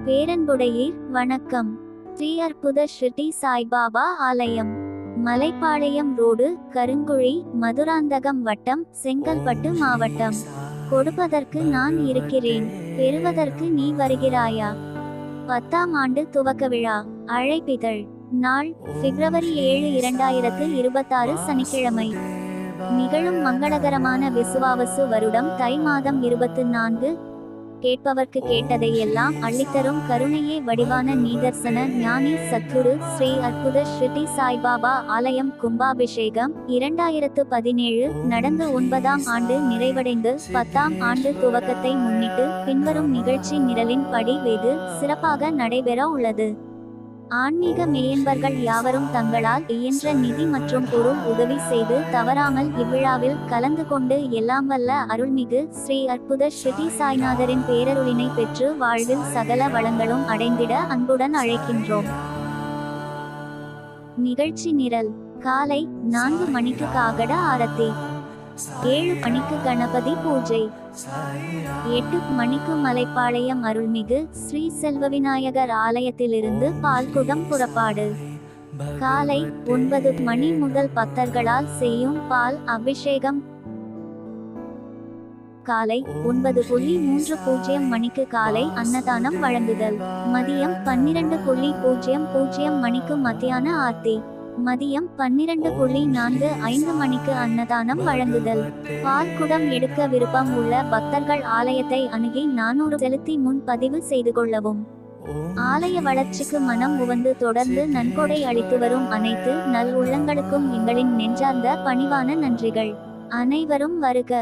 பேரன்புடையீர் வணக்கம். ஸ்ரீ அற்புத ஸ்ரீ சாய்பாபா ஆலயம், மலைப்பாளையம் ரோடு, கருங்குழி, மதுராந்தகம் வட்டம், செங்கல்பட்டு மாவட்டம். கொடுப்பதற்கு நான் இருக்கிறேன், பெறுவதற்கு நீ வருகிறாயா? 10ஆம் ஆண்டு துவக்க விழா. அழைப்பிதழ். நாள் பிப்ரவரி 7, 2026 சனிக்கிழமை. நிகழும் மங்களகரமான விசுவாவசு வருடம் தை மாதம் 24. கேட்பவர்க்கு கேட்டதை எல்லாம் அள்ளித்தரும் கருணையே வடிவான நீதர்சன ஞானி சத்குரு ஸ்ரீ அற்புத ஸ்ரீ சாய்பாபா ஆலயம் கும்பாபிஷேகம் 2017 நடந்து 9ஆம் ஆண்டு நிறைவடைந்து 10ஆம் ஆண்டு துவக்கத்தை முன்னிட்டு பின்வரும் நிகழ்ச்சி நிரலின் படி வெகு சிறப்பாக நடைபெற உள்ளது. ஆன்மீக மெய்யன்பர்கள் யாவரும் தங்களால் இயன்ற நிதி மற்றும் பொருள் உதவி செய்து தவறாமல் இவ்விழாவில் கலந்து கொண்டு எல்லாம் வல்ல அருள்மிகு ஸ்ரீ அற்புத ஸ்ரீ சாய்நாதரின் பேரருளினை பெற்று வாழ்வில் சகல வளங்களும் அடைந்திட அன்புடன் அழைக்கின்றோம். நிகழ்ச்சி நிரல். காலை 4 மணிக்கு காகட ஆரத்தி, 7 மணிக்கு கணபதி பூஜை, 8 மணிக்கு மலைப்பாளையம் அருள்மிகு ஸ்ரீ செல்வவிநாயகர் ஆலயத்திலிருந்து பால்குடம் புறப்பாடு. காலை 9 மணி முதல் பக்தர்களால் செய்யும் பால் அபிஷேகம். காலை 9:30 மணிக்கு காலை அன்னதானம் வழங்குதல். மதியம் 12:00 மணிக்கு மத்தியான ஆர்த்தி. மதியம் 12:45 மணிக்கு அன்னதானம் வழங்குதல். பால்குடம் எடுக்க விருப்பம் உள்ள பக்தர்கள் ஆலயத்தை அணுகி 400 செலுத்தி முன் பதிவு செய்து கொள்ளவும். ஆலய வளர்ச்சிக்கு மனம் உவந்து தொடர்ந்து நன்கொடை அளித்து வரும் அனைத்து நல் உள்ளங்களுக்கும் எங்களின் நெஞ்சார்ந்த பணிவான நன்றிகள். அனைவரும் வருக.